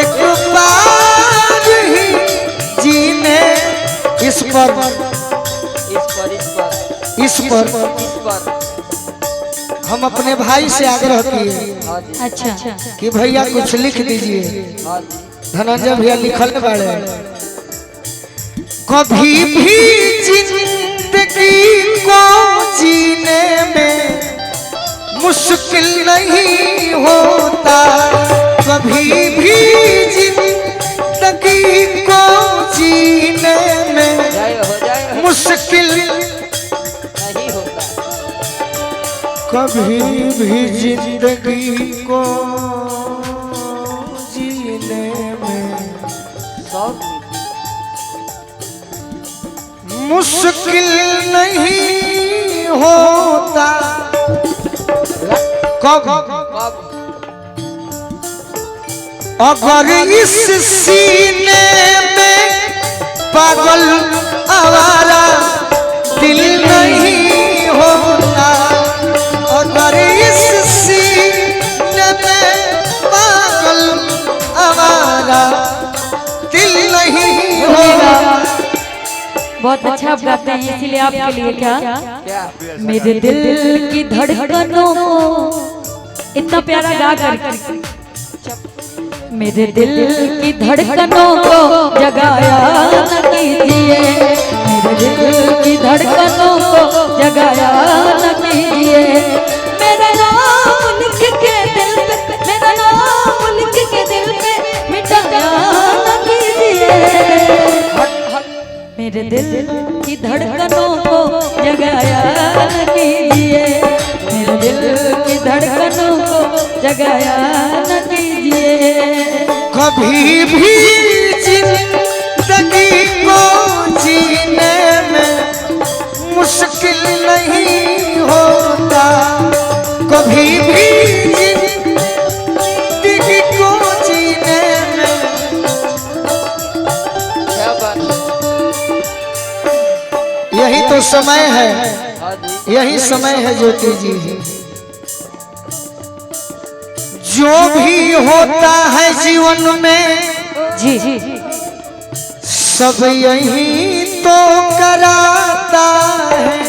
एक बार ही जीने इस पर हम अपने भाई से आग्रह किए अच्छा कि भैया कुछ लिख दीजिए। धनंजय भैया लिखल बाड़े, कभी भी जिंदगी को जीने में मुश्किल नहीं होता, कभी भी जिंदगी को जीने में मुश्किल नहीं होता, कभी भी जिंदगी को जीने में मुश्किल नहीं होता। कब अगर इस सीने में पागल आवारा दिल नहीं होता, अगर इस सीने में पागल आवारा दिल नहीं होता। बहुत अच्छा आप गाते हैं, इसीलिए आपके लिए क्या मेरे दिल की धड़कनों को इतना प्यारा गा कर मेरे दिल की धड़कनों को जगाया न कीजिए, मेरे दिल की धड़कनों को जगाया न कीजिए, मेरा नाम लिख के दिल पे, मेरा नाम लिख के दिल पे मिटाया न कीजिए, मेरे दिल की धड़कनों को जगाया न कीजिए, मेरे दिल की धड़कनों को जगाया न कीजिए। कभी भी जिंदगी को जीने में मुश्किल नहीं होता, कभी भी जिंदगी को जीने में। यही तो समय है, यही समय है ज्योति जी। जो भी होता है जीवन में जी सब यही तो कराता है,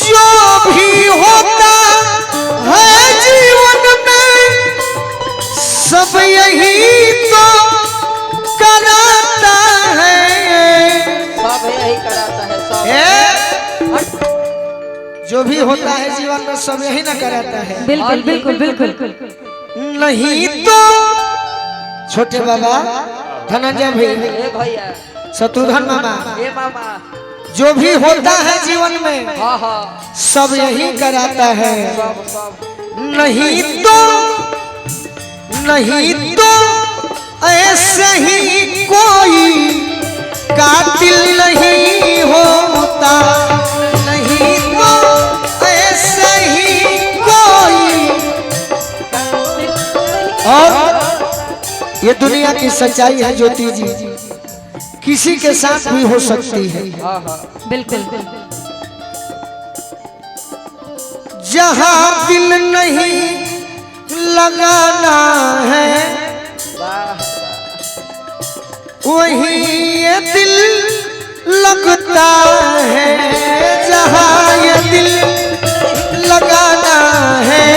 जो भी होता है जीवन में सब यही तो कराता है, सब यही कराता है, सब जो भी होता है जीवन में सब यही ना कराता है। बिल्कुल बिल्कुल बिल्कुल नहीं तो छोटे बाबा धनंजय भैया शत्रुघ्न मामा जो भी होता है जीवन में सब यही कराता है। नहीं तो ऐसे ही कोई कातिल नहीं होता, नहीं तो ऐसे ही कोई। और ये दुनिया की सच्चाई है ज्योति जी, किसी के साथ भी हो सकती है। बिल्कुल जहाँ दिल नहीं लगाना है वहीं ये दिल लगता है, जहाँ ये दिल लगाना है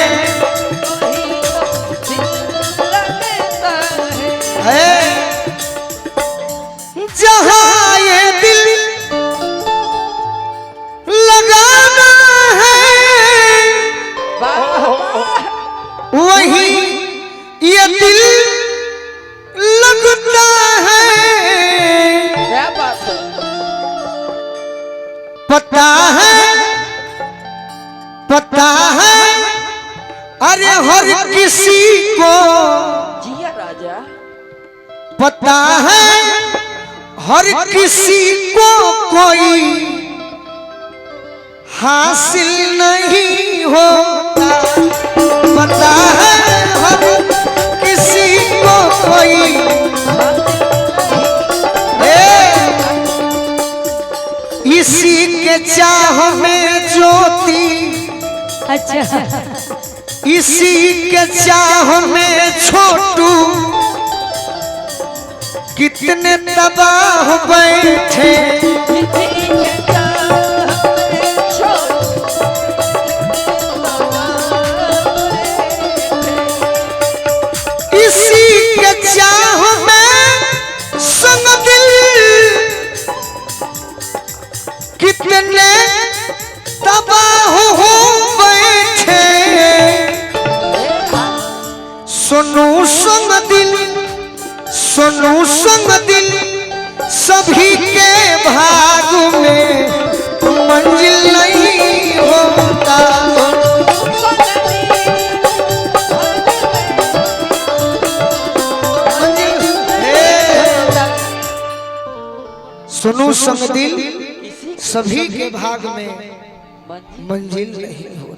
जहाँ ये दिल लगाना है वहीं ये दिल लगता है। पता है अरे हर किसी को जिया राजा, पता है हर किसी को कोई हासिल नहीं होता, पता है हर किसी को कोई। इसी के चाह में ज्योति अच्छा इसी के चाह में छोटू कितने तबाह बैठे इसी के चाह में संग दिल कितने तबाह हो बैठे सुनू संग दिल सभी के भाग में मंजिल नहीं होता सुनू संग दिल सभी के भाग में मंजिल नहीं होता।